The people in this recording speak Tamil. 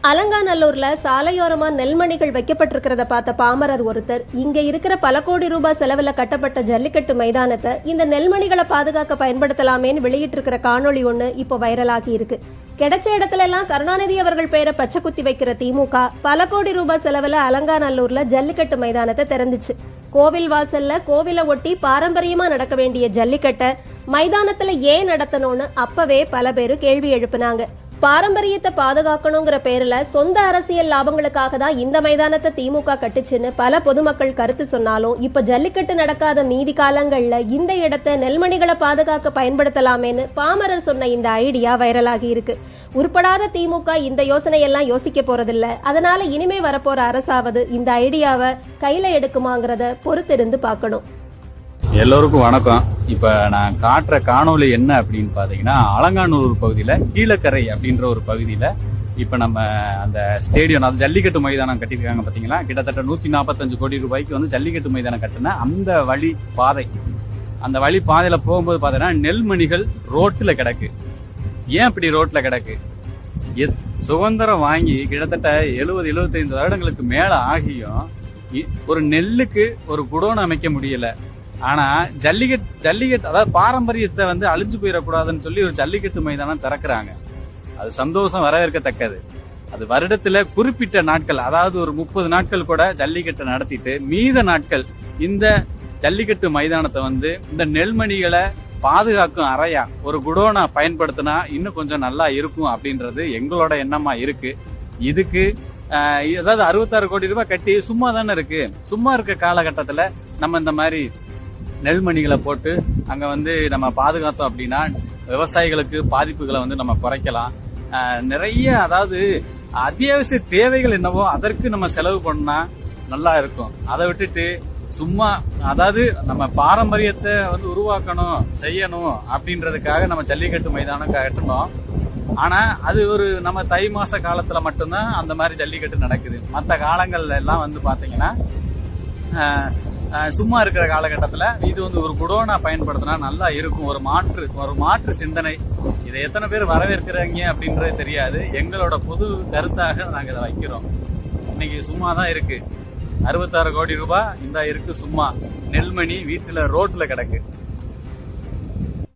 அலங்காநல்லூர்ல சாலையோரமா நெல்மணிகள் வைக்கப்பட்டிருக்கிறத பார்த்த பாமரர் ஒருத்தர் இங்க இருக்கிற பல கோடி ரூபாய் செலவுல கட்டப்பட்ட ஜல்லிக்கட்டு மைதானத்தை இந்த நெல்மணிகளை பாதுகாக்க பயன்படுத்தலாமேன்னு வெளியிட்டிருக்கிற காணொளி ஒண்ணு இப்போ வைரலாகி இருக்கு. கிடைச்ச இடத்துல எல்லாம் கருணாநிதி அவர்கள் பேரை பச்சை குத்தி வைக்கிற திமுக பல கோடி ரூபாய் செலவுல அலங்காநல்லூர்ல ஜல்லிக்கட்டு மைதானத்தை திறந்துச்சு. கோவில் வாசல்ல கோவிலை ஒட்டி பாரம்பரியமா நடக்க வேண்டிய ஜல்லிக்கட்டை மைதானத்துல ஏன் நடத்தணும்னு அப்பவே பல பேரு கேள்வி எழுப்புனாங்க. பாரம்பரியத்தை பாதுகாக்கணுங்கிற பேர்ல சொந்த அரசியல் லாபங்களுக்காக தான் இந்த மைதானத்தை திமுக கட்டுச்சுன்னு பல பொதுமக்கள் கருத்து சொன்னாலும் இப்ப ஜல்லிக்கட்டு நடக்காத மீதி காலங்கள்ல இந்த இடத்தை நெல்மணிகளை பாதுகாக்க பயன்படுத்தலாமேன்னு பாமரர் சொன்ன இந்த ஐடியா வைரலாகி இருக்கு. உருப்படாத திமுக இந்த யோசனையெல்லாம் யோசிக்க போறதில்ல. அதனால இனிமே வரப்போற அரசாவது இந்த ஐடியாவை கையில எடுக்குமாங்கிறத பொறுத்திருந்து பார்க்கணும். எல்லோருக்கும் வணக்கம். இப்ப நான் காட்டுற காணொளி என்ன அப்படின்னு பாத்தீங்கன்னா, அலங்காநல்லூர் பகுதியில கீழக்கரை அப்படின்ற ஒரு பகுதியில இப்ப நம்ம அந்த ஸ்டேடியம், அது ஜல்லிக்கட்டு மைதானம் கட்டிருக்காங்க பாத்தீங்களா. கிட்டத்தட்ட 145 கோடி ரூபாய்க்கு வந்து ஜல்லிக்கட்டு மைதானம் கட்டின அந்த வழி பாதை, அந்த வழி பாதையில போகும்போது பாத்தீங்கன்னா நெல்மணிகள் ரோட்ல கிடக்கு. ஏன் இப்படி ரோட்ல கிடக்கு? சுதந்திரம் வாங்கி கிட்டத்தட்ட 70-75 வருடங்களுக்கு மேல ஆகியும் ஒரு நெல்லுக்கு ஒரு குடோன் அமைக்க முடியல. ஆனா ஜல்லிக்கட்டு அதாவது பாரம்பரியத்தை வந்து அழிஞ்சு போயிடக்கூடாதுன்னு சொல்லி ஒரு ஜல்லிக்கட்டு மைதானம் திறக்கிறாங்க. அது சந்தோஷம், வரவேற்கத்தக்கது. அது வருடத்துல குறிப்பிட்ட நாட்கள், அதாவது ஒரு 30 நாட்கள் கூட ஜல்லிக்கட்டை நடத்திட்டு மீத நாட்கள் இந்த ஜல்லிக்கட்டு மைதானத்தை வந்து இந்த நெல்மணிகளை பாதுகாக்கும் அறையா ஒரு குடோனா பயன்படுத்தினா இன்னும் கொஞ்சம் நல்லா இருக்கும் அப்படின்றது எங்களோட எண்ணமா இருக்கு. இதுக்கு அதாவது 66 கோடி ரூபாய் கட்டி சும்மா தானே இருக்கு. சும்மா இருக்க காலகட்டத்துல நம்ம இந்த மாதிரி நெல்மணிகளை போட்டு அங்க வந்து நம்ம பாதுகாத்தோம் அப்படின்னா விவசாயிகளுக்கு பாதிப்புகளை வந்து நம்ம குறைக்கலாம். நிறைய, அதாவது அத்தியாவசிய தேவைகள் என்னவோ அதற்கு நம்ம செலவு பண்ணா நல்லா இருக்கும். அதை விட்டுட்டு சும்மா, அதாவது நம்ம பாரம்பரியத்தை வந்து உருவாக்கணும் செய்யணும் அப்படின்றதுக்காக நம்ம ஜல்லிக்கட்டு மைதானம் கட்டணும். ஆனா அது ஒரு நம்ம தை மாச காலத்துல மட்டும்தான் அந்த மாதிரி ஜல்லிக்கட்டு நடக்குது. மற்ற காலங்கள்ல எல்லாம் வந்து பாத்தீங்கன்னா சும்மா இருக்கிற காலகட்டத்துல இது வந்து ஒரு குடோனா பயன்படுத்தினா நல்லா இருக்கும். ஒரு மாற்று சிந்தனை. இதை எத்தனை பேர் வரவேற்கிறாங்க அப்படின்றது தெரியாது. எங்களோட பொது கருத்தாக நாங்க இதை வைக்கிறோம். இன்னைக்கு சும்மா தான் இருக்கு. 66 கோடி ரூபாய் இந்த இருக்கு சும்மா. நெல்மணி வீட்டுல ரோட்ல கிடக்கு.